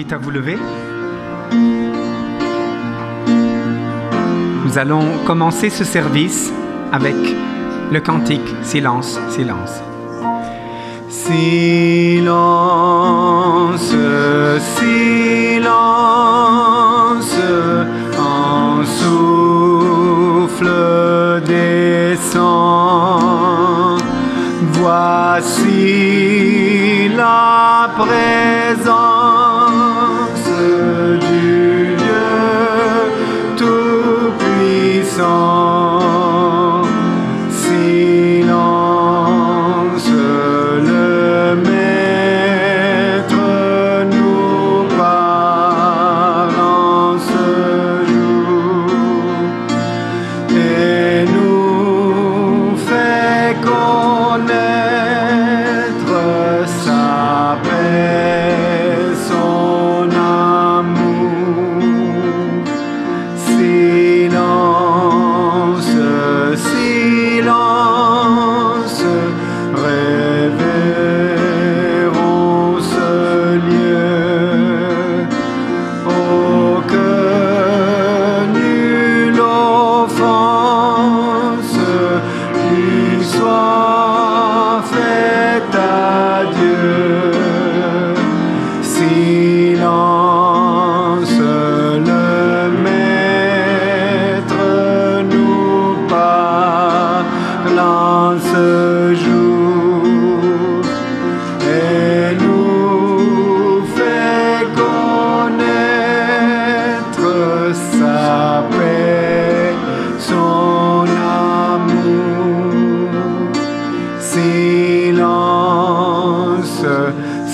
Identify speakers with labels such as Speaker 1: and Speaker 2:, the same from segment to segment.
Speaker 1: invite à vous lever. Nous allons commencer ce service avec le cantique « Silence, silence ». Silence, silence, un souffle descend. Voici la présence du Dieu Tout-Puissant. Silence, le Maître nous parle en ce jour et nous fait connaître sa paix, son amour. Silence, silence, révérons ce lieu. Oh, que nulle offense lui soit faite à Dieu. Silence, le Maître nous parle en ce jour et nous fait connaître sa paix, son amour. Silence,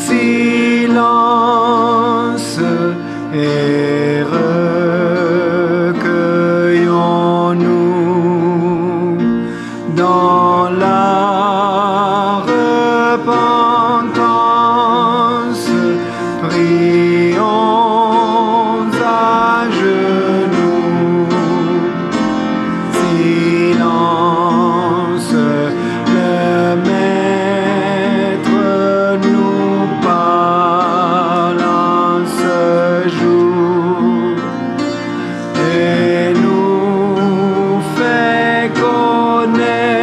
Speaker 1: silence, et recueillons-nous dans la repentance. Prions à genoux. Silence, le Maître nous parle en ce jour et nous fait connaître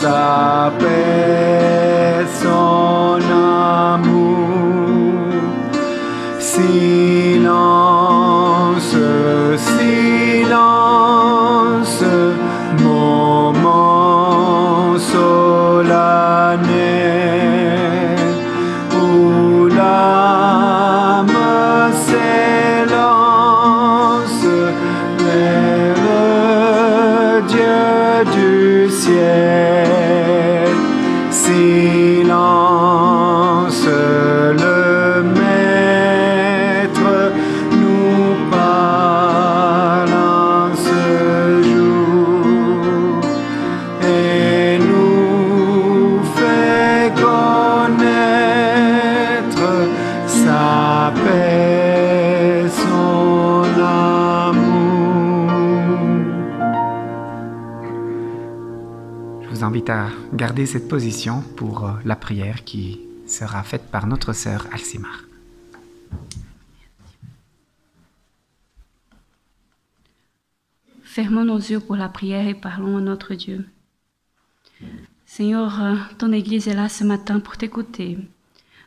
Speaker 1: sa paix, son amour. Silence, silence, moment solennel où l'âme s'élance vers le Dieu du ciel. Silence, le Maître nous parle en ce jour et nous fait connaître sa paix, son amour. Je vous invite à garder cette position pour la prière qui sera faite par notre sœur Alcimar.
Speaker 2: Fermons nos yeux pour la prière et parlons à notre Dieu. Seigneur, ton Église est là ce matin pour t'écouter.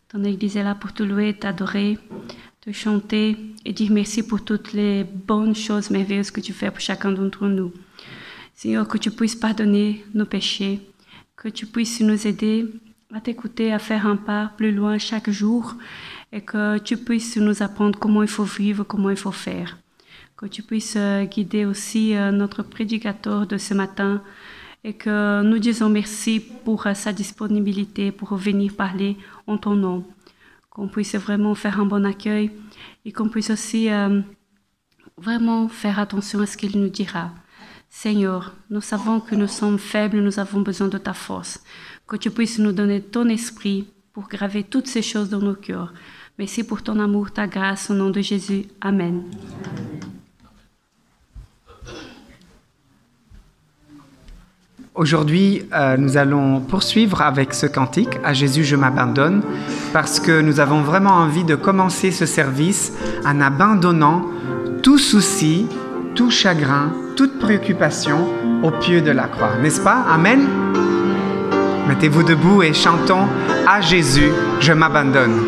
Speaker 2: Ton Église est là pour te louer, t'adorer, te chanter et dire merci pour toutes les bonnes choses merveilleuses que tu fais pour chacun d'entre nous. Seigneur, que tu puisses pardonner nos péchés, que tu puisses nous aider à t'écouter, à faire un pas plus loin chaque jour et que tu puisses nous apprendre comment il faut vivre, comment il faut faire. Que tu puisses guider aussi notre prédicateur de ce matin et que nous disons merci pour sa disponibilité, pour venir parler en ton nom. Qu'on puisse vraiment faire un bon accueil et qu'on puisse aussi vraiment faire attention à ce qu'il nous dira. Seigneur, nous savons que nous sommes faibles, nous avons besoin de ta force. Que tu puisses nous donner ton esprit pour graver toutes ces choses dans nos cœurs. Merci pour ton amour, ta grâce, au nom de Jésus. Amen.
Speaker 1: Aujourd'hui, nous allons poursuivre avec ce cantique « À Jésus, je m'abandonne ». parce que nous avons vraiment envie de commencer ce service en abandonnant tout souci, tout chagrin, toute préoccupation au pied de la croix. N'est-ce pas? Amen? Mettez-vous debout et chantons « À Jésus, je m'abandonne ».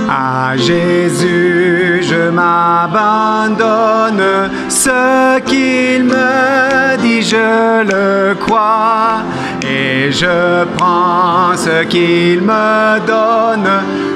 Speaker 1: À Jésus, je m'abandonne, ce qu'il me dit, je le crois, et je prends ce qu'il me donne,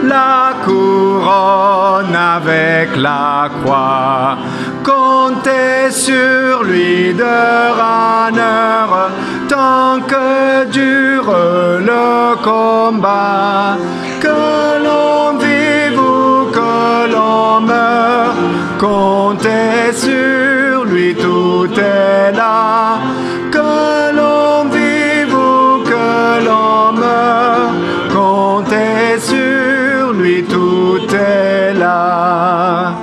Speaker 1: la couronne avec la croix. Comptez sur lui d'heure en heure, tant que dure le combat, que l'on vive ou que l'on meure, comptez sur lui, tout est là. Que l'on vive ou que l'on meure, comptez sur lui, tout est là.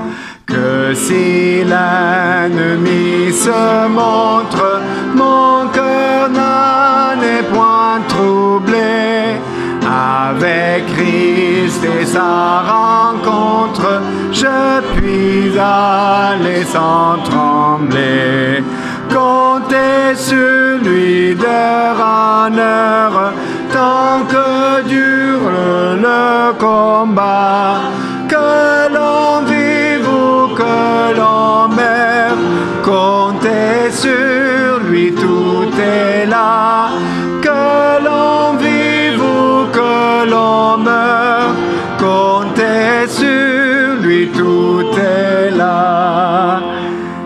Speaker 1: Que si l'ennemi se montre, mon cœur n'en est point troublé. Avec Christ et sa rencontre, je puis aller sans trembler. Comptez sur lui d'heure en heure, tant que dure le combat. Que l'on vive ou que l'on meure, comptez sur lui, tout est là. Que l'on vive ou que l'on meure, comptez sur lui, tout est là.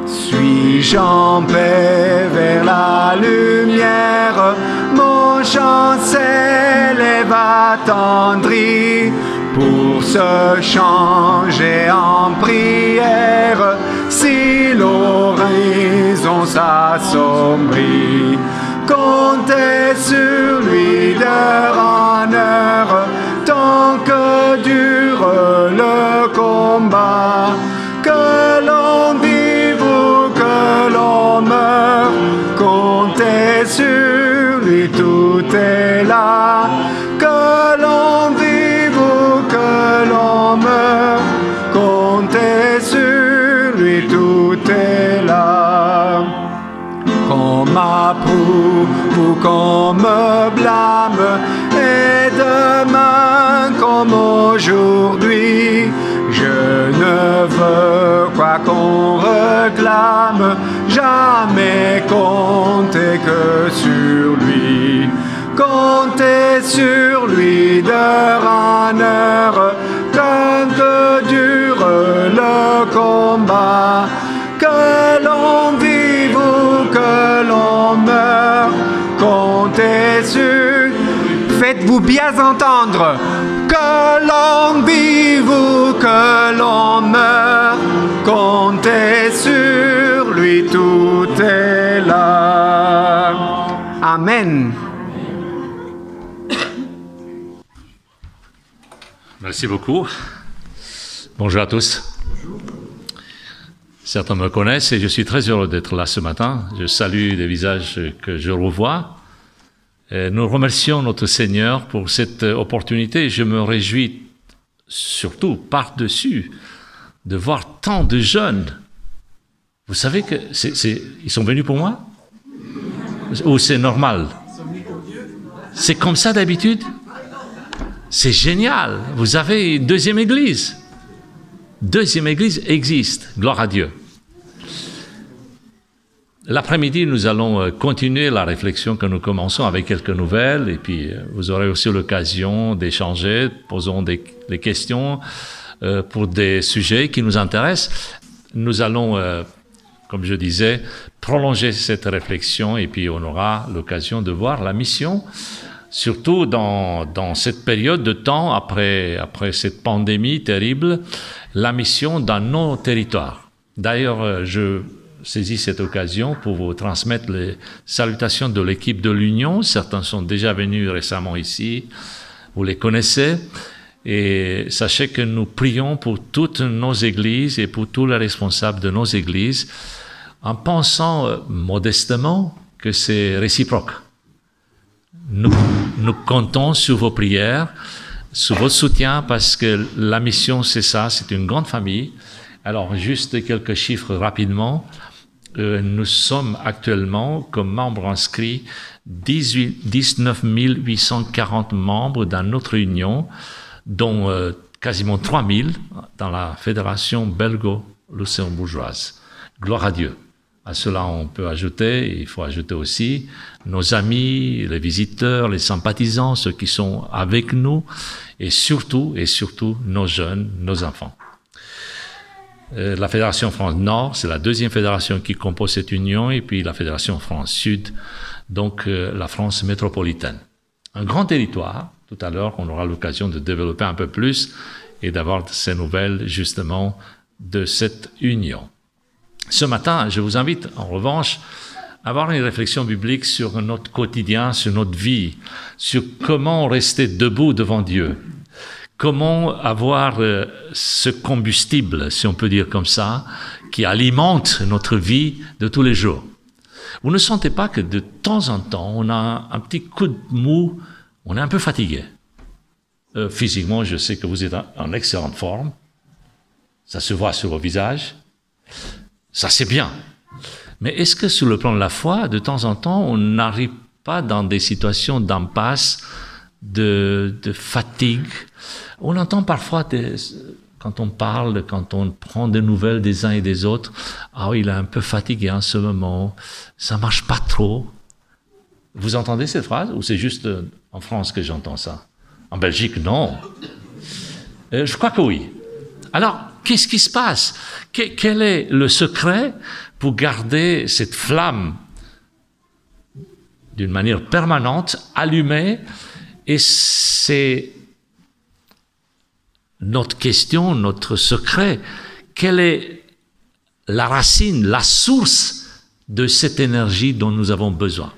Speaker 1: Suis-je en paix vers la lumière, mon chant s'élève attendri, pour se changer en prière, si l'horizon s'assombrit. Comptez sur lui d'heure en heure, tant que dure le combat. Que l'on vive ou que l'on meure, comptez sur lui, tout est là. Que l'on vive ou que l'on meure, comptez sur lui, tout est là. Qu'on m'approuve ou qu'on me blâme, et demain comme aujourd'hui, je ne veux, quoi qu'on réclame, jamais compter que sur lui. Comptez sur lui d'heure en heure, tant que dure le combat. Que l'on vive ou que l'on meure, comptez sur... Faites-vous bien entendre. Que l'on vive ou que l'on meure, comptez sur lui, tout est là. Amen.
Speaker 3: Merci beaucoup. Bonjour à tous. Certains me connaissent et je suis très heureux d'être là ce matin. Je salue des visages que je revois. Et nous remercions notre Seigneur pour cette opportunité. Je me réjouis surtout par-dessus de voir tant de jeunes. Vous savez que ils sont venus pour moi? Ou c'est normal? C'est comme ça d'habitude? C'est génial. Vous avez une deuxième église. Deuxième église existe. Gloire à Dieu. L'après-midi, nous allons continuer la réflexion que nous commençons avec quelques nouvelles. Et puis, vous aurez aussi l'occasion d'échanger, posons des questions pour des sujets qui nous intéressent. Nous allons, comme je disais, prolonger cette réflexion et puis on aura l'occasion de voir la mission. Surtout dans cette période de temps, après cette pandémie terrible, la mission dans nos territoires. D'ailleurs, je saisis cette occasion pour vous transmettre les salutations de l'équipe de l'Union. Certains sont déjà venus récemment ici, vous les connaissez. Et sachez que nous prions pour toutes nos églises et pour tous les responsables de nos églises, en pensant modestement que c'est réciproque. nous comptons sur vos prières, sur votre soutien, parce que la mission, c'est ça, c'est une grande famille. Alors, juste quelques chiffres rapidement. Nous sommes actuellement, comme membres inscrits, 19 840 membres dans notre union, dont quasiment 3 000 dans la fédération belgo-luxembourgeoise. Gloire à Dieu. À cela, on peut ajouter, il faut ajouter aussi nos amis, les visiteurs, les sympathisants, ceux qui sont avec nous, et surtout, nos jeunes, nos enfants. La Fédération France-Nord, c'est la deuxième fédération qui compose cette union, et puis la Fédération France-Sud, donc la France métropolitaine. Un grand territoire. Tout à l'heure, on aura l'occasion de développer un peu plus et d'avoir ces nouvelles, justement, de cette union. Ce matin, je vous invite, en revanche, à avoir une réflexion biblique sur notre quotidien, sur notre vie, sur comment rester debout devant Dieu. Comment avoir ce combustible, si on peut dire comme ça, qui alimente notre vie de tous les jours. Vous ne sentez pas que de temps en temps, on a un petit coup de mou, on est un peu fatigué. Physiquement, je sais que vous êtes en excellente forme. Ça se voit sur vos visages. Ça, c'est bien. Mais est-ce que sur le plan de la foi, de temps en temps, on n'arrive pas dans des situations d'impasse, de fatigue? On entend parfois, quand on parle, quand on prend des nouvelles des uns et des autres, « Ah oui, il est un peu fatigué en ce moment, ça marche pas trop. » Vous entendez cette phrase? Ou c'est juste en France que j'entends ça? En Belgique, non. Je crois que oui. Alors, qu'est-ce qui se passe? Quel est le secret pour garder cette flamme d'une manière permanente, allumée? Et c'est notre question, notre secret. Quelle est la racine, la source de cette énergie dont nous avons besoin?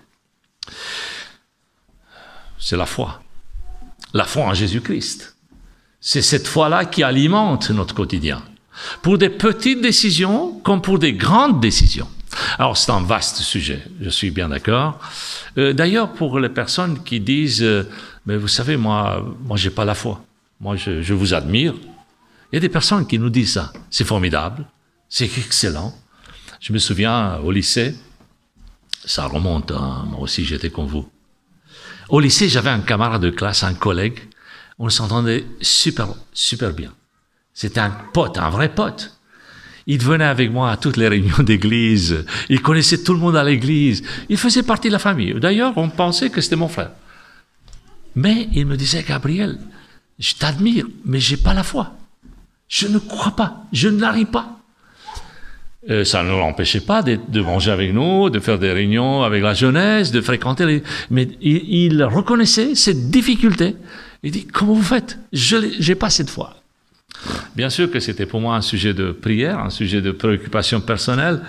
Speaker 3: C'est la foi. La foi en Jésus-Christ. C'est cette foi-là qui alimente notre quotidien. Pour des petites décisions comme pour des grandes décisions. Alors, c'est un vaste sujet, je suis bien d'accord. D'ailleurs, pour les personnes qui disent « Mais vous savez, moi j'ai pas la foi. Moi, je vous admire. » Il y a des personnes qui nous disent ça. C'est formidable, c'est excellent. Je me souviens, au lycée, ça remonte, hein, moi aussi j'étais comme vous. Au lycée, j'avais un camarade de classe, un collègue. On s'entendait super bien. C'était un pote, un vrai pote. Il venait avec moi à toutes les réunions d'église. Il connaissait tout le monde à l'église. Il faisait partie de la famille. D'ailleurs, on pensait que c'était mon frère. Mais il me disait, Gabriel, je t'admire, mais j'ai pas la foi. Je ne crois pas. Je n'arrive pas. Ça ne l'empêchait pas de manger avec nous, de faire des réunions avec la jeunesse, de fréquenter les... Mais il reconnaissait cette difficulté. Il dit, comment vous faites? Je n'ai pas cette foi. Bien sûr que c'était pour moi un sujet de prière, un sujet de préoccupation personnelle,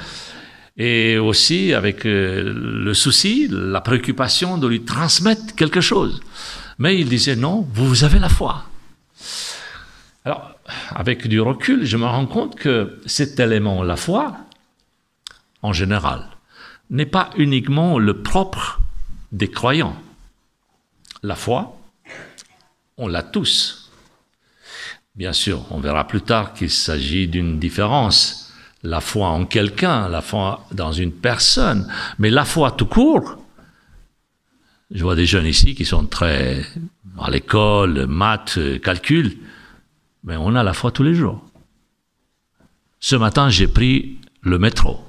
Speaker 3: et aussi avec le souci, la préoccupation de lui transmettre quelque chose. Mais il disait, non, vous avez la foi. Alors, avec du recul, je me rends compte que cet élément, la foi, en général, n'est pas uniquement le propre des croyants. La foi, on l'a tous. Bien sûr, on verra plus tard qu'il s'agit d'une différence. La foi en quelqu'un, la foi dans une personne, mais la foi tout court. Je vois des jeunes ici qui sont très à l'école, maths, calcul, mais on a la foi tous les jours. Ce matin, j'ai pris le métro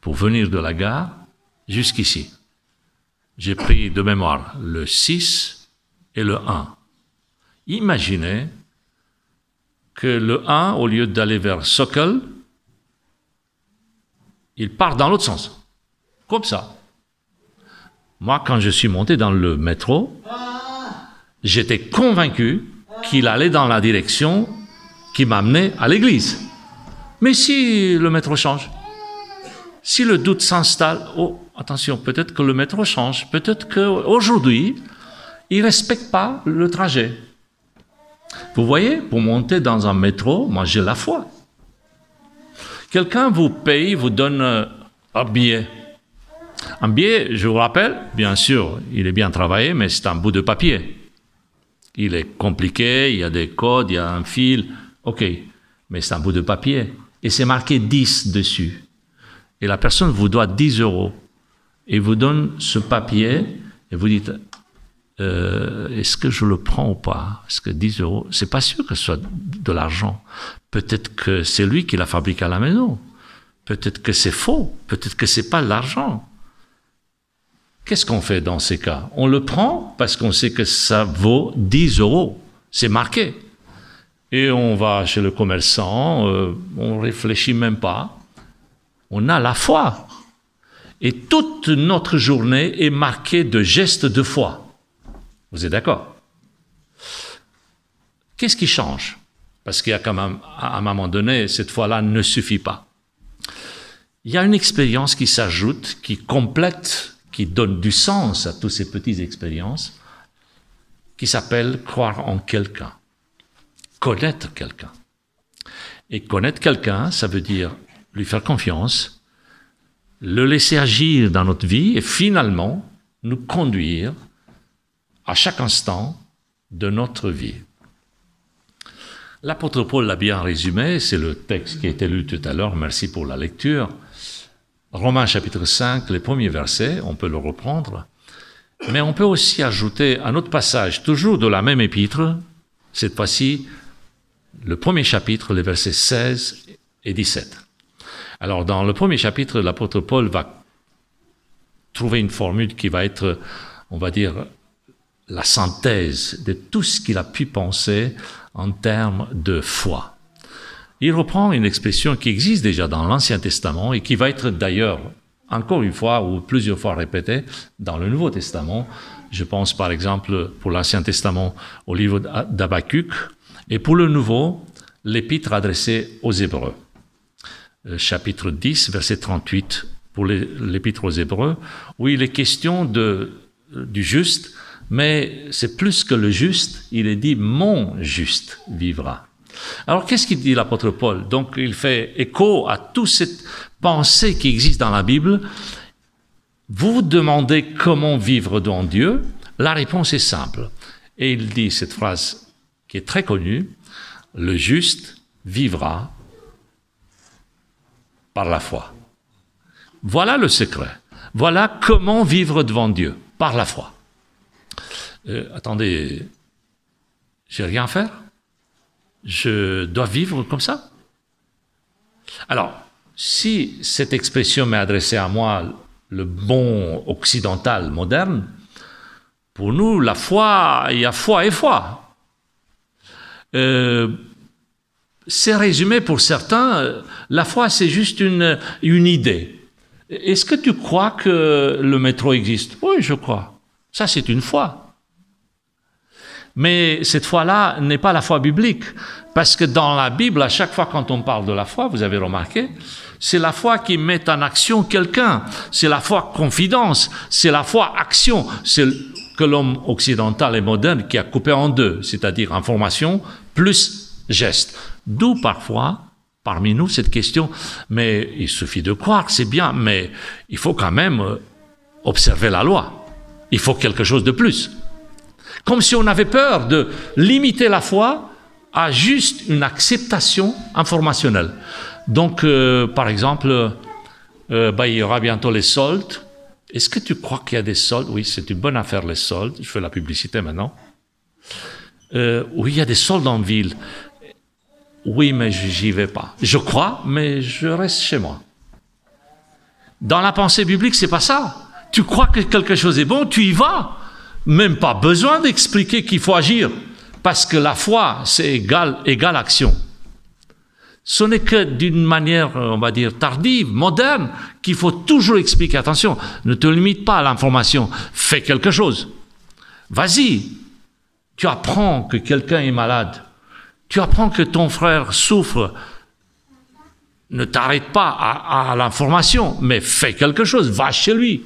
Speaker 3: pour venir de la gare jusqu'ici. J'ai pris de mémoire le 6 et le 1. Imaginez que le 1, au lieu d'aller vers Sokol, il part dans l'autre sens. Comme ça. Moi, quand je suis monté dans le métro, j'étais convaincu qu'il allait dans la direction qui m'amenait à l'église. Mais si le métro change, si le doute s'installe, oh, attention, peut-être que le métro change, peut-être qu'aujourd'hui, il ne respecte pas le trajet. Vous voyez, pour monter dans un métro, moi j'ai la foi. Quelqu'un vous paye, vous donne un billet. Un billet, je vous rappelle, bien sûr, il est bien travaillé, mais c'est un bout de papier. Il est compliqué, il y a des codes, il y a un fil, ok, mais c'est un bout de papier. Et c'est marqué 10 dessus. Et la personne vous doit 10 €. Et vous donne ce papier, et vous dites, est-ce que je le prends ou pas? Est-ce que 10 €, c'est pas sûr que ce soit de l'argent. Peut-être que c'est lui qui l'a fabriqué à la maison. Peut-être que c'est faux. Peut-être que c'est pas de l'argent. Qu'est-ce qu'on fait dans ces cas? On le prend parce qu'on sait que ça vaut 10 €. C'est marqué. Et on va chez le commerçant, on réfléchit même pas. On a la foi. Et toute notre journée est marquée de gestes de foi. Vous êtes d'accord? Qu'est-ce qui change? Parce qu'il y a quand même, à un moment donné, cette foi-là ne suffit pas. Il y a une expérience qui s'ajoute, qui complète, qui donne du sens à toutes ces petites expériences, qui s'appelle croire en quelqu'un, connaître quelqu'un. Et connaître quelqu'un, ça veut dire lui faire confiance, le laisser agir dans notre vie et finalement nous conduire à chaque instant de notre vie. L'apôtre Paul l'a bien résumé, c'est le texte qui a été lu tout à l'heure, merci pour la lecture. Romains chapitre 5, les premiers versets, on peut le reprendre, mais on peut aussi ajouter un autre passage, toujours de la même épître, cette fois-ci, le premier chapitre, les versets 16 et 17. Alors, dans le premier chapitre, l'apôtre Paul va trouver une formule qui va être, on va dire, la synthèse de tout ce qu'il a pu penser en termes de foi. Il reprend une expression qui existe déjà dans l'Ancien Testament et qui va être d'ailleurs, encore une fois ou plusieurs fois répétée dans le Nouveau Testament. Je pense par exemple pour l'Ancien Testament au livre d'Habakkuk et pour le Nouveau, l'épître adressée aux Hébreux. Chapitre 10, verset 38 pour l'épître aux Hébreux, où il est question du juste, mais c'est plus que le juste, il est dit « mon juste vivra ». Alors, qu'est-ce qu'il dit l'apôtre Paul? Donc, il fait écho à toute cette pensée qui existe dans la Bible. Vous vous demandez comment vivre dans Dieu? La réponse est simple. Et il dit cette phrase qui est très connue, « Le juste vivra par la foi ». Voilà le secret. Voilà comment vivre devant Dieu, par la foi. Attendez, j'ai rien à faire? Je dois vivre comme ça? Alors, si cette expression m'est adressée à moi, le bon occidental moderne, pour nous, la foi, il y a foi et foi. C'est résumé pour certains, la foi c'est juste une idée. Est-ce que tu crois que le métro existe? Oui, je crois. Ça c'est une foi. Mais cette foi-là n'est pas la foi biblique, parce que dans la Bible, à chaque fois quand on parle de la foi, vous avez remarqué, c'est la foi qui met en action quelqu'un, c'est la foi confidence, c'est la foi action, c'est que l'homme occidental et moderne qui a coupé en deux, c'est-à-dire information plus geste. D'où parfois, parmi nous, cette question, mais il suffit de croire, c'est bien, mais il faut quand même observer la loi, il faut quelque chose de plus. Comme si on avait peur de limiter la foi à juste une acceptation informationnelle. Donc, par exemple, il y aura bientôt les soldes. Est-ce que tu crois qu'il y a des soldes? Oui, c'est une bonne affaire, les soldes. Je fais la publicité maintenant. Oui, il y a des soldes en ville. Oui, mais j'y vais pas. Je crois, mais je reste chez moi. Dans la pensée biblique, c'est pas ça. Tu crois que quelque chose est bon, tu y vas. Même pas besoin d'expliquer qu'il faut agir, parce que la foi, c'est égal action. Ce n'est que d'une manière, on va dire, tardive, moderne, qu'il faut toujours expliquer. Attention, ne te limite pas à l'information, fais quelque chose. Vas-y, tu apprends que quelqu'un est malade, tu apprends que ton frère souffre, ne t'arrête pas à l'information, mais fais quelque chose, va chez lui.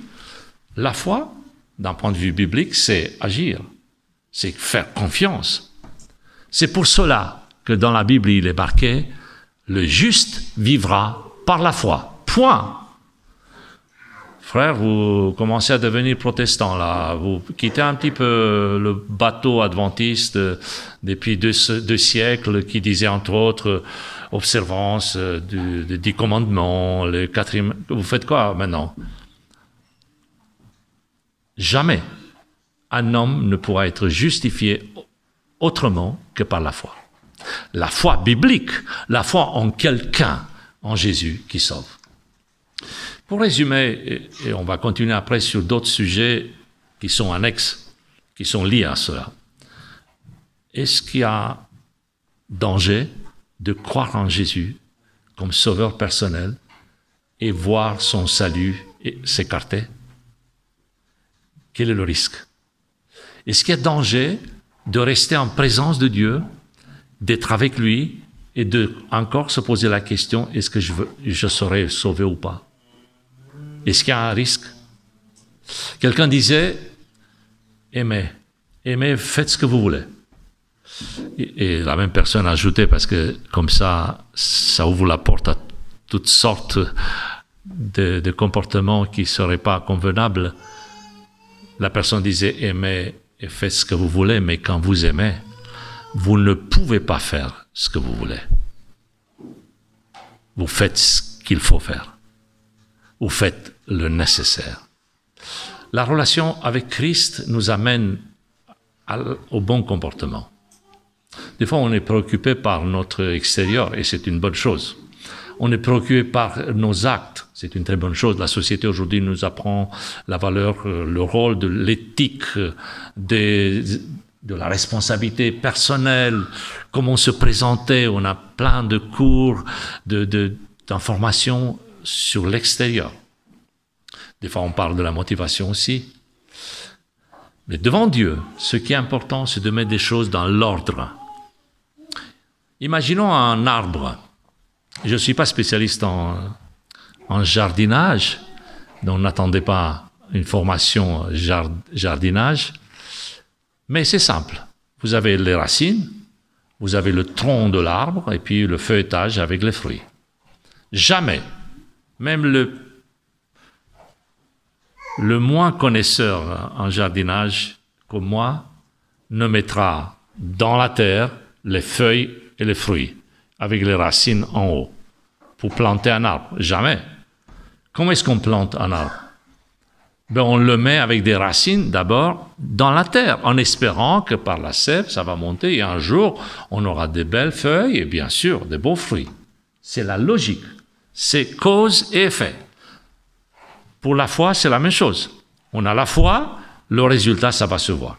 Speaker 3: La foi, d'un point de vue biblique, c'est agir, c'est faire confiance. C'est pour cela que dans la Bible, il est marqué « Le juste vivra par la foi ». Point. frère, vous commencez à devenir protestant, là. Vous quittez un petit peu le bateau adventiste depuis deux siècles qui disait, entre autres, observance des 10 commandements, le 4e... Vous faites quoi maintenant? Jamais un homme ne pourra être justifié autrement que par la foi. La foi biblique, la foi en quelqu'un, en Jésus qui sauve. Pour résumer, et on va continuer après sur d'autres sujets qui sont annexes, qui sont liés à cela. Est-ce qu'il y a danger de croire en Jésus comme sauveur personnel et voir son salut s'écarter? Quel est le risque? Est-ce qu'il y a danger de rester en présence de Dieu, d'être avec lui et de encore se poser la question, est-ce que je serai sauvé ou pas? Est-ce qu'il y a un risque? Quelqu'un disait, aimez, faites ce que vous voulez. Et la même personne a ajouté, parce que comme ça ouvre la porte à toutes sortes de comportements qui ne seraient pas convenables. La personne disait, aimez et faites ce que vous voulez, mais quand vous aimez, vous ne pouvez pas faire ce que vous voulez. Vous faites ce qu'il faut faire. Vous faites le nécessaire. La relation avec Christ nous amène au bon comportement. Des fois, on est préoccupé par notre extérieur, et c'est une bonne chose. On est préoccupé par nos actes, c'est une très bonne chose. La société aujourd'hui nous apprend la valeur, le rôle de l'éthique, de la responsabilité personnelle, comment se présenter. On a plein de cours, d'informations sur l'extérieur. Des fois, on parle de la motivation aussi. Mais devant Dieu, ce qui est important, c'est de mettre des choses dans l'ordre. Imaginons un arbre. Je ne suis pas spécialiste en jardinage, donc n'attendez pas une formation jardinage, mais c'est simple. Vous avez les racines, vous avez le tronc de l'arbre et puis le feuilletage avec les fruits. Jamais, même le moins connaisseur en jardinage comme moi ne mettra dans la terre les feuilles et les fruits avec les racines en haut pour planter un arbre. Jamais. Comment est-ce qu'on plante un arbre? On le met avec des racines d'abord dans la terre en espérant que par la sève ça va monter et un jour on aura des belles feuilles et bien sûr des beaux fruits. C'est la logique. C'est cause et effet. Pour la foi, c'est la même chose. On a la foi, le résultat, ça va se voir.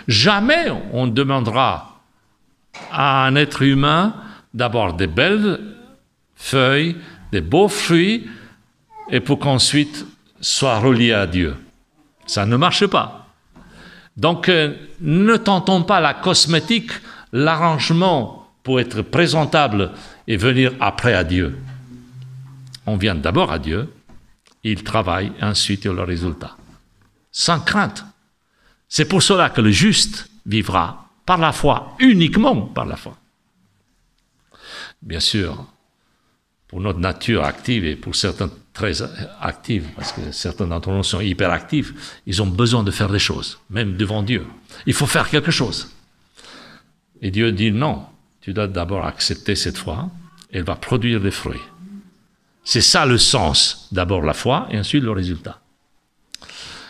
Speaker 3: Jamais on demandera à un être humain d'avoir des belles feuilles, des beaux fruits, et pour qu'ensuite soit relié à Dieu. Ça ne marche pas. Donc, ne tentons pas la cosmétique, l'arrangement pour être présentable et venir après à Dieu. On vient d'abord à Dieu, il travaille, ensuite il y a le résultat. Sans crainte. C'est pour cela que le juste vivra par la foi, uniquement par la foi. Bien sûr, pour notre nature active et pour certains très actifs, parce que certains d'entre nous sont hyperactifs, ils ont besoin de faire des choses, même devant Dieu. Il faut faire quelque chose. Et Dieu dit non, tu dois d'abord accepter cette foi, elle va produire des fruits. C'est ça le sens, d'abord la foi et ensuite le résultat.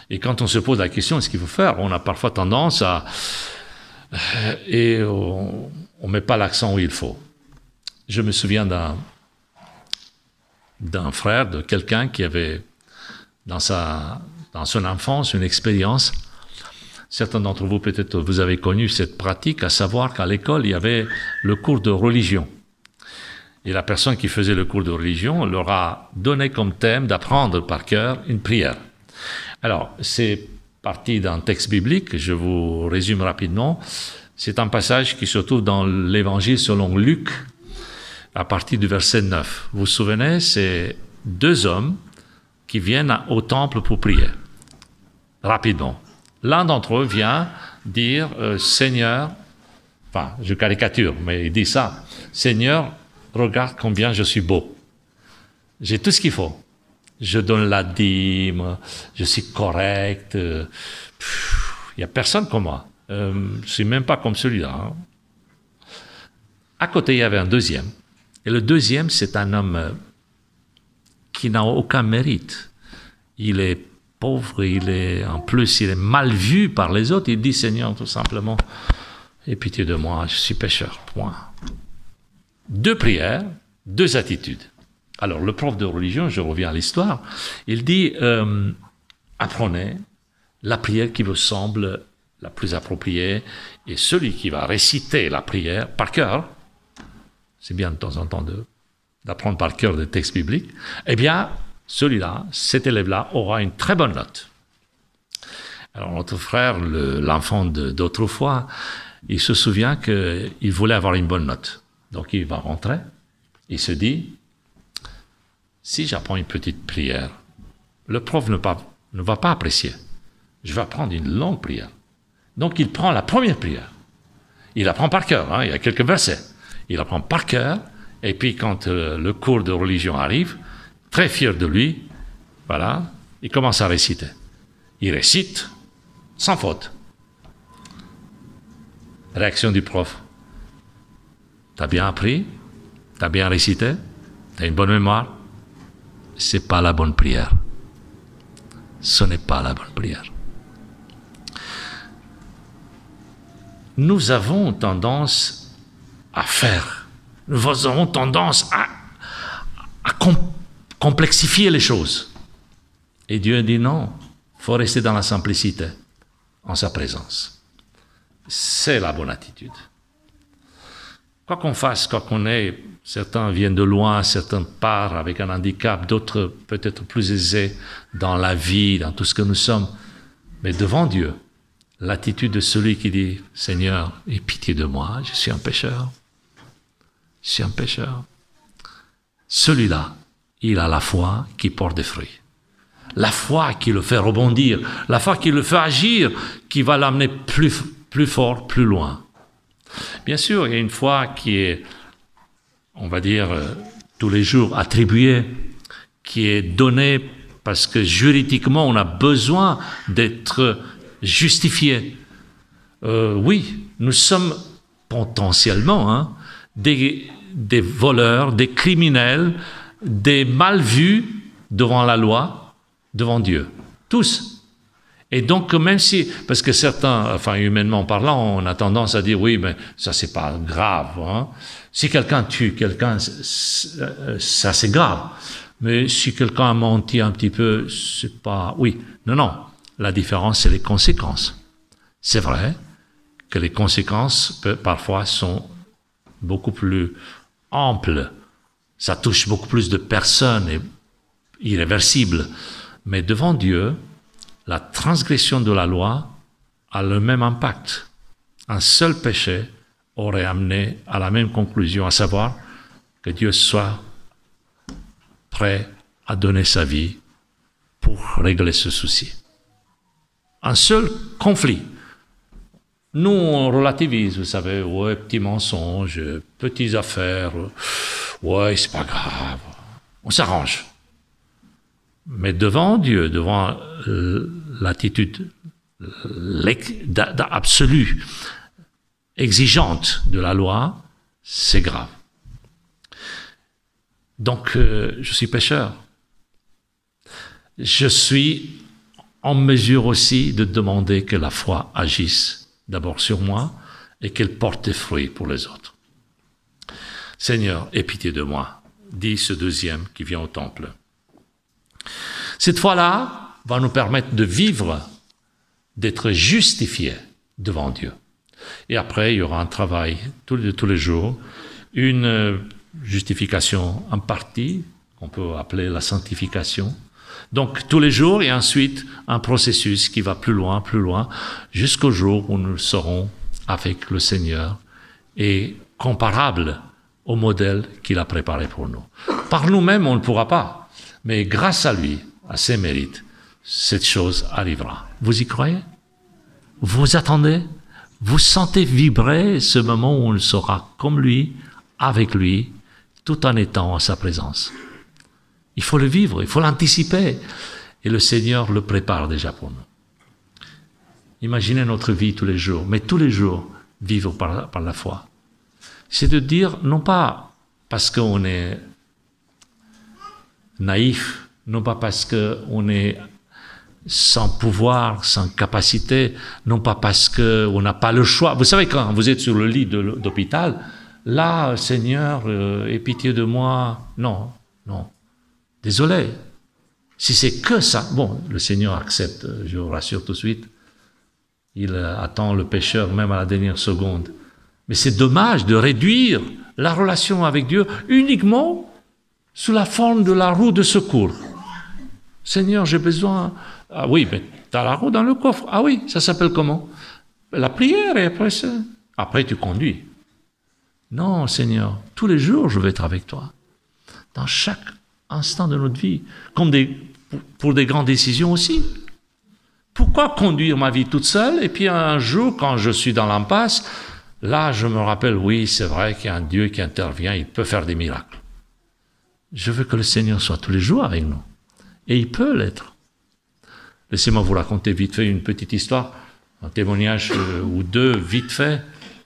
Speaker 3: Et quand on se pose la question, qu'est-ce qu'il faut faire? On a parfois tendance à... et on ne met pas l'accent où il faut. Je me souviens d'un frère, de quelqu'un qui avait dans son enfance une expérience. Certains d'entre vous, peut-être, vous avez connu cette pratique, à savoir qu'à l'école, il y avait le cours de religion. Et la personne qui faisait le cours de religion leur a donné comme thème d'apprendre par cœur une prière. Alors, c'est parti d'un texte biblique, je vous résume rapidement. C'est un passage qui se trouve dans l'Évangile selon Luc, à partir du verset 9. Vous vous souvenez, c'est 2 hommes qui viennent au temple pour prier. Rapidement. L'un d'entre eux vient dire, Seigneur, enfin, je caricature, mais il dit ça, Seigneur, regarde combien je suis beau. J'ai tout ce qu'il faut. je donne la dîme, je suis correct. Il n'y a personne comme moi. Je ne suis même pas comme celui-là. Hein. À côté, il y avait un deuxième. Et le deuxième, c'est un homme qui n'a aucun mérite. Il est pauvre, en plus, il est mal vu par les autres. Il dit, Seigneur, tout simplement, aie pitié de moi, je suis pécheur. Point. 2 prières, 2 attitudes. Alors, le prof de religion, je reviens à l'histoire, il dit, apprenez la prière qui vous semble la plus appropriée, et celui qui va réciter la prière par cœur, c'est bien de temps en temps d'apprendre par cœur des textes bibliques, eh bien, celui-là, cet élève-là, aura une très bonne note. Alors, notre frère, l'enfant d'autrefois, il se souvient qu'il voulait avoir une bonne note. Donc, il va rentrer, il se dit, si j'apprends une petite prière, le prof ne va pas apprécier. Je vais apprendre une longue prière. Donc, il prend la première prière. Il apprend par cœur, hein, il y a quelques versets. Il apprend par cœur, et puis quand le cours de religion arrive, très fier de lui, voilà, il commence à réciter. Il récite sans faute. Réaction du prof. T'as bien appris? T'as bien récité? T'as une bonne mémoire? C'est pas la bonne prière. Ce n'est pas la bonne prière. Nous avons tendance à faire. Nous avons tendance à complexifier les choses. Et Dieu dit non, il faut rester dans la simplicité, en sa présence. C'est la bonne attitude. Quoi qu'on fasse, quoi qu'on ait, certains viennent de loin, certains partent avec un handicap, d'autres peut-être plus aisés dans la vie, dans tout ce que nous sommes. Mais devant Dieu, l'attitude de celui qui dit « Seigneur, aie pitié de moi, je suis un pécheur. Je suis un pécheur. » Celui-là, il a la foi qui porte des fruits. La foi qui le fait rebondir, la foi qui le fait agir, qui va l'amener plus fort, plus loin. Bien sûr, il y a une foi qui est, on va dire, tous les jours attribuée, qui est donnée parce que juridiquement, on a besoin d'être justifié. Oui, nous sommes potentiellement des voleurs, des criminels, des mal vus devant la loi, devant Dieu. Tous. Et donc, même si, parce que certains, enfin, humainement parlant, on a tendance à dire, oui, mais ça, c'est pas grave. Hein. Si quelqu'un tue quelqu'un, ça, c'est grave. Mais si quelqu'un a menti un petit peu, c'est pas... Oui, non. La différence, c'est les conséquences. C'est vrai que les conséquences, parfois, sont beaucoup plus amples. Ça touche beaucoup plus de personnes et irréversible. Mais devant Dieu, la transgression de la loi a le même impact. Un seul péché aurait amené à la même conclusion, à savoir que Dieu soit prêt à donner sa vie pour régler ce souci. Un seul conflit. Nous, on relativise, vous savez, ouais, petits mensonges, petites affaires, ouais, c'est pas grave, on s'arrange. Mais devant Dieu, devant l'attitude absolue, exigeante de la loi, c'est grave. Donc, je suis pécheur. Je suis en mesure aussi de demander que la foi agisse d'abord sur moi et qu'elle porte des fruits pour les autres. Seigneur, aie pitié de moi, dit ce deuxième qui vient au temple. Cette foi-là va nous permettre de vivre, d'être justifiés devant Dieu. Et après, il y aura un travail tous les jours, une justification en partie, qu'on peut appeler la sanctification. Donc, tous les jours, et ensuite, un processus qui va plus loin, jusqu'au jour où nous serons avec le Seigneur et comparables au modèle qu'il a préparé pour nous. Par nous-mêmes, on ne pourra pas, mais grâce à lui, à ses mérites, cette chose arrivera. Vous y croyez? Vous attendez? Vous sentez vibrer ce moment où on sera comme lui, avec lui, tout en étant en sa présence. Il faut le vivre, il faut l'anticiper. Et le Seigneur le prépare déjà pour nous. Imaginez notre vie tous les jours, mais tous les jours, vivre par la foi. C'est de dire, non pas parce qu'on est naïf, non pas parce qu'on est sans pouvoir, sans capacité, non pas parce qu'on n'a pas le choix. Vous savez, quand vous êtes sur le lit d'hôpital, là, Seigneur, aie pitié de moi. Non, non. Désolé. Si c'est que ça, bon, le Seigneur accepte, je vous rassure tout de suite. Il attend le pécheur même à la dernière seconde. Mais c'est dommage de réduire la relation avec Dieu uniquement sous la forme de la roue de secours. Seigneur, j'ai besoin... Ah oui, mais tu as la roue dans le coffre. Ah oui, ça s'appelle comment? La prière, et après tu conduis. Non, Seigneur, tous les jours je vais être avec toi. Dans chaque instant de notre vie, comme pour des grandes décisions aussi. Pourquoi conduire ma vie toute seule et puis un jour, quand je suis dans l'impasse, là je me rappelle, oui, c'est vrai qu'il y a un Dieu qui intervient, il peut faire des miracles. Je veux que le Seigneur soit tous les jours avec nous. Et il peut l'être. Laissez-moi vous raconter vite fait une petite histoire, un témoignage ou deux vite fait.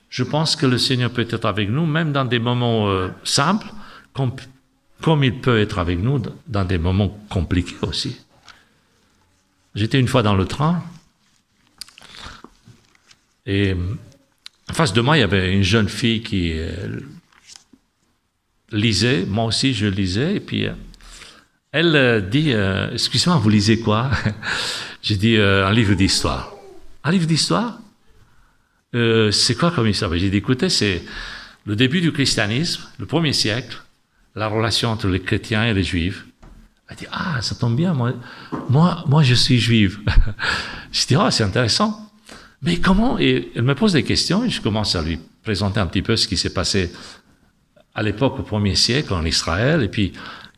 Speaker 3: Je pense que le Seigneur peut être avec nous, même dans des moments simples, comme il peut être avec nous dans des moments compliqués aussi. J'étais une fois dans le train, et en face de moi, il y avait une jeune fille qui lisait, moi aussi je lisais, et puis elle dit, excusez-moi, vous lisez quoi? J'ai dit, un livre d'histoire. Un livre d'histoire? C'est quoi comme histoire? J'ai dit, écoutez, c'est le début du christianisme, le 1er siècle, la relation entre les chrétiens et les juifs. Elle dit, ah, ça tombe bien, moi je suis juive. Je dis, ah, c'est intéressant. Mais comment? Et elle me pose des questions et je commence à lui présenter un petit peu ce qui s'est passé à l'époque au 1er siècle en Israël, et puis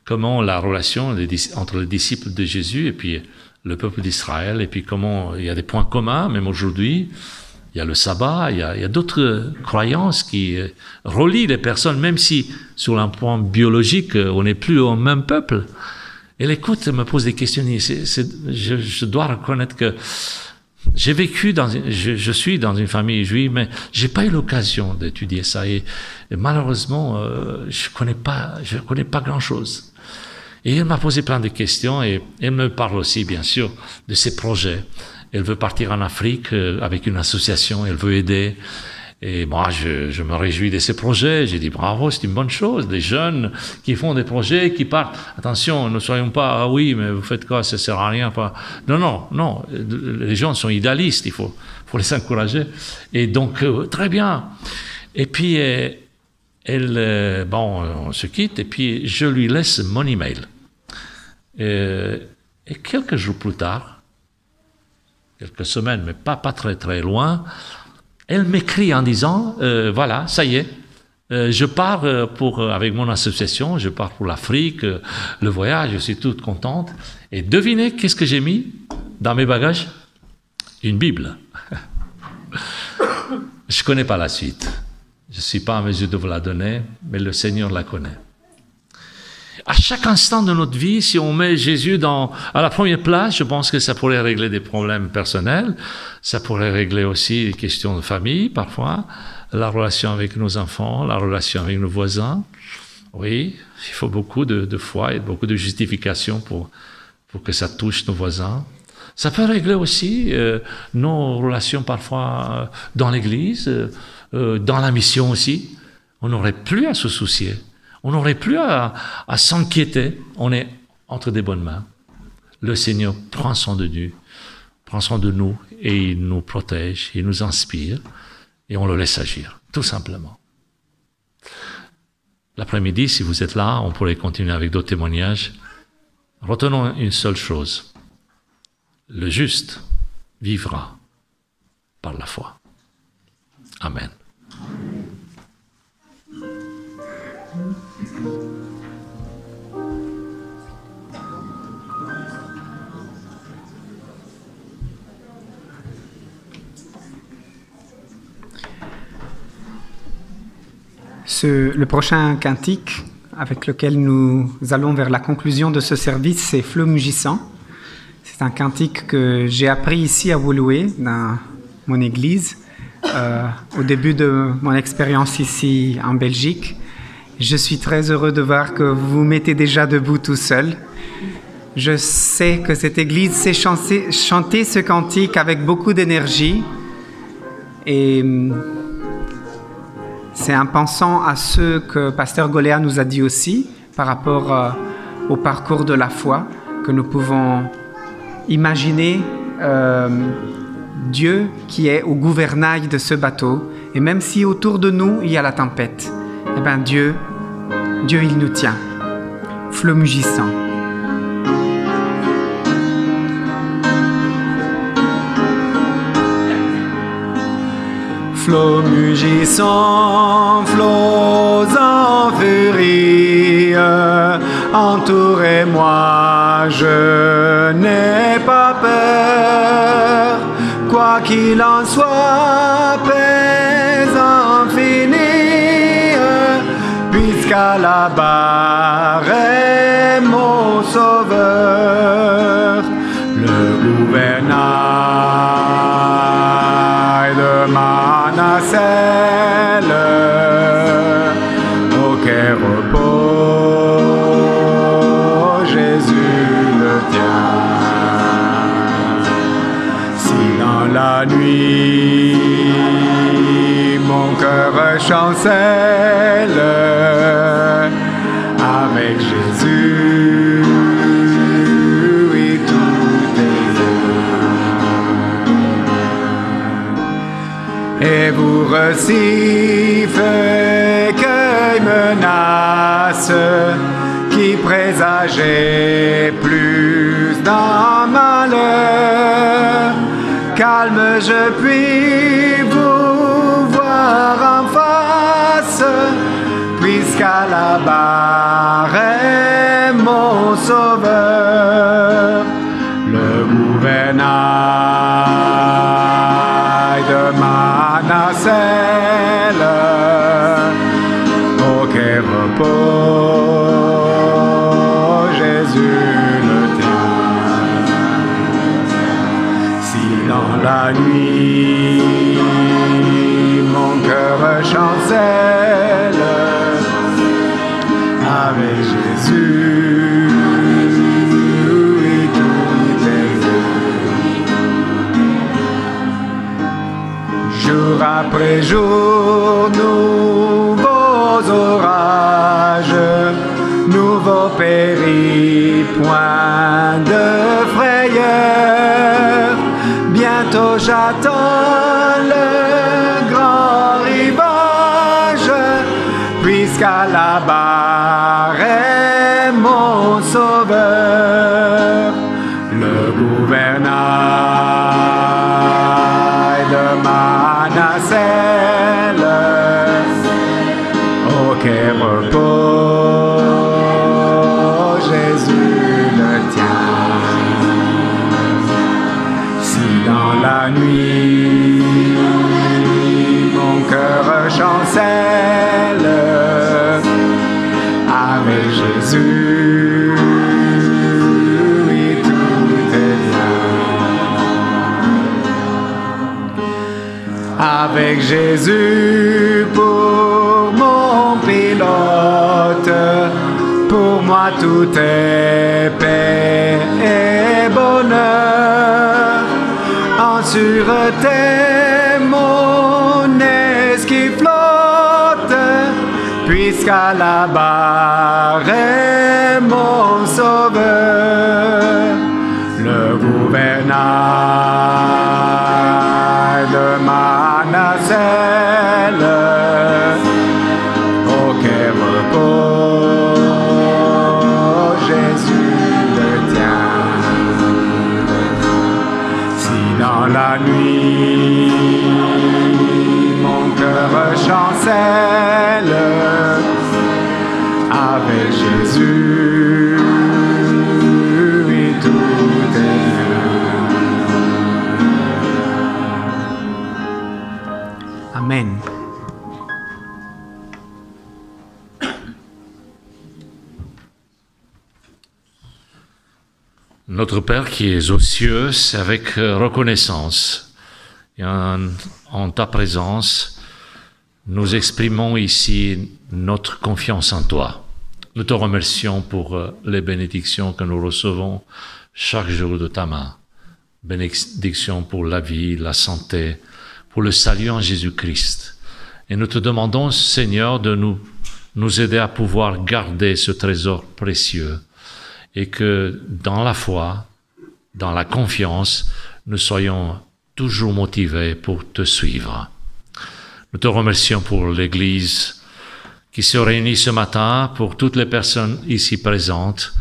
Speaker 3: comment la relation entre les disciples de Jésus et puis le peuple d'Israël, et puis comment il y a des points communs, même aujourd'hui. Il y a le sabbat, il y a d'autres croyances qui relient les personnes, même si sur un point biologique, on n'est plus au même peuple. Elle écoute, elle me pose des questions. Je dois reconnaître que j'ai vécu je suis dans une famille juive, mais j'ai pas eu l'occasion d'étudier ça. Et malheureusement, je connais pas grand-chose. Et elle m'a posé plein de questions et elle me parle aussi, bien sûr, de ses projets. Elle veut partir en Afrique avec une association, elle veut aider. Et moi, je me réjouis de ces projets. J'ai dit, bravo, c'est une bonne chose. Des jeunes qui font des projets, qui partent. Attention, ne soyons pas, ah oui, mais vous faites quoi, ça sert à rien. Non. Les gens sont idéalistes, il faut les encourager. Et donc, très bien. Et puis, on se quitte, et puis je lui laisse mon email. Et quelques jours plus tard, quelques semaines, mais pas très très loin, elle m'écrit en disant, voilà, ça y est, je pars avec mon association, je pars pour l'Afrique, le voyage, je suis toute contente. Et devinez qu'est-ce que j'ai mis dans mes bagages? Une Bible. Je ne connais pas la suite. Je ne suis pas en mesure de vous la donner, mais le Seigneur la connaît. À chaque instant de notre vie, si on met Jésus à la première place, je pense que ça pourrait régler des problèmes personnels, ça pourrait régler aussi des questions de famille, parfois, la relation avec nos enfants, la relation avec nos voisins. Oui, il faut beaucoup de foi et beaucoup de justification pour que ça touche nos voisins. Ça peut régler aussi nos relations parfois dans l'Église, dans la mission aussi. On n'aurait plus à se soucier. On n'aurait plus à s'inquiéter. On est entre des bonnes mains. Le Seigneur prend soin de nous et il nous protège, il nous inspire et on le laisse agir, tout simplement. L'après-midi, si vous êtes là, on pourrait continuer avec d'autres témoignages. Retenons une seule chose. Le juste vivra par la foi. Amen.
Speaker 1: Le prochain cantique avec lequel nous allons vers la conclusion de ce service, c'est Flot mugissant. C'est un cantique que j'ai appris ici à Woluwe, dans mon église, au début de mon expérience ici en Belgique. Je suis très heureux de voir que vous vous mettez déjà debout tout seul. Je sais que cette église sait chanter ce cantique avec beaucoup d'énergie. Et c'est en pensant à ce que Pasteur Goléa nous a dit aussi, par rapport au parcours de la foi, que nous pouvons imaginer Dieu qui est au gouvernail de ce bateau. Et même si autour de nous, il y a la tempête, eh bien Dieu, il nous tient. Flot mugissant. Flots mugissants, flots en furie, entourez-moi, je n'ai pas peur. Quoi qu'il en soit, paix infinie, puisqu'à la barre est mon sauveur, le gouvernail de ma nacelle, auquel repos Jésus le tient. Si dans la nuit mon cœur chancelle, avec Jésus, oui, tout est bien. Et vous recifs, cueil, menace, qui présageait plus d'un malheur, calme, je puis vous voir en face, puisqu'à la barre est mon sauveur, le gouvernail de ma nacelle, auquel repos Jésus le tient. Si dans la nuit mon cœur chancelle, avec Jésus, oui, tout est bien. Jour après jour, nouveaux orages, nouveaux périls, point de frayeur. Bientôt j'attends le grand rivage, puisqu'à la barre est mon sauveur, le gouvernail de ma nacelle, auquel repos Jésus le tient. Si dans la nuit mon cœur chancelle, avec Jésus, oui, tout est bien. Avec Jésus pour mon pilote, pour moi tout est paix et bonheur. En sûreté mon esquif flotte, puisqu'à la barre est mon sauveur, le gouvernail de ma nacelle, auquel repos Jésus le tient. Si dans la nuit mon cœur chancelle, avec Jésus, oui, tout est bien. Amen.
Speaker 3: Notre Père qui es aux cieux, c'est avec reconnaissance et en ta présence, nous exprimons ici notre confiance en toi. Nous te remercions pour les bénédictions que nous recevons chaque jour de ta main. Bénédictions pour la vie, la santé, pour le salut en Jésus-Christ. Et nous te demandons, Seigneur, de nous aider à pouvoir garder ce trésor précieux et que dans la foi, dans la confiance, nous soyons toujours motivés pour te suivre. Nous te remercions pour l'Église qui se réunit ce matin, pour toutes les personnes ici présentes,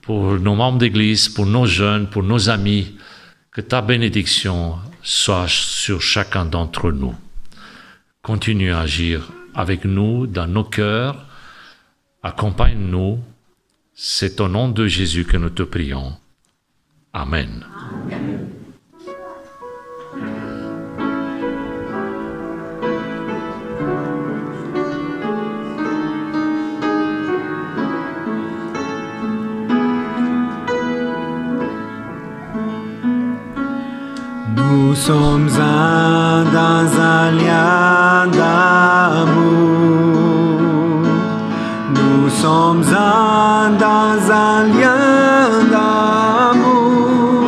Speaker 3: pour nos membres d'Église, pour nos jeunes, pour nos amis, que ta bénédiction soit sur chacun d'entre nous. Continue à agir avec nous, dans nos cœurs, accompagne-nous. C'est au nom de Jésus que nous te prions. Amen.
Speaker 1: Nous sommes un dans un lien d'amour. Nous sommes un dans un lien d'amour.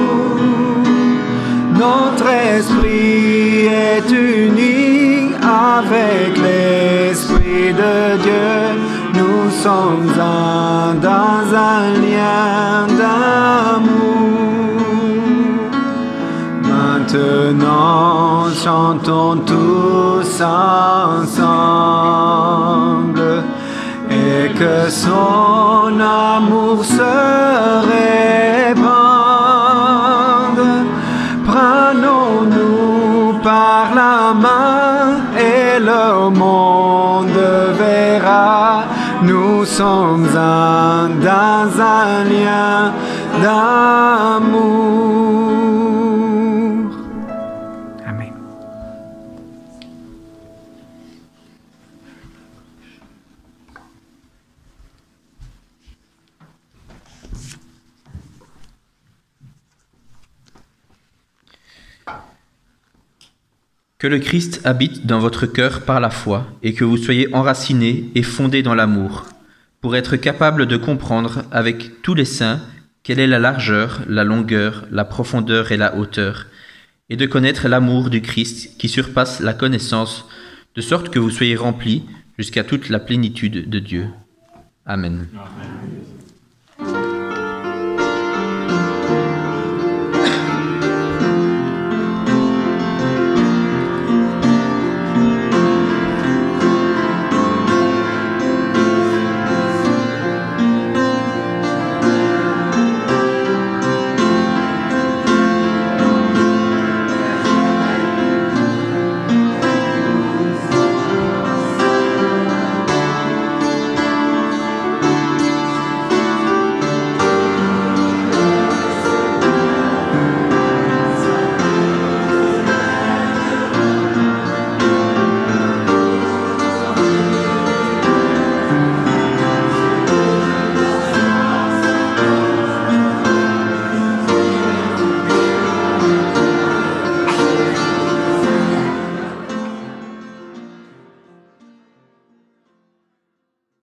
Speaker 1: Notre esprit est uni avec l'Esprit de Dieu. Nous sommes un dans un lien d'amour. Maintenant, chantons tous ensemble et que son amour se répande. Prenons-nous par la main et le monde verra. Nous sommes un dans un lien d'amour.
Speaker 4: Que le Christ habite dans votre cœur par la foi et que vous soyez enracinés et fondés dans l'amour, pour être capables de comprendre avec tous les saints quelle est la largeur, la longueur, la profondeur et la hauteur, et de connaître l'amour du Christ qui surpasse la connaissance, de sorte que vous soyez remplis jusqu'à toute la plénitude de Dieu. Amen. Amen.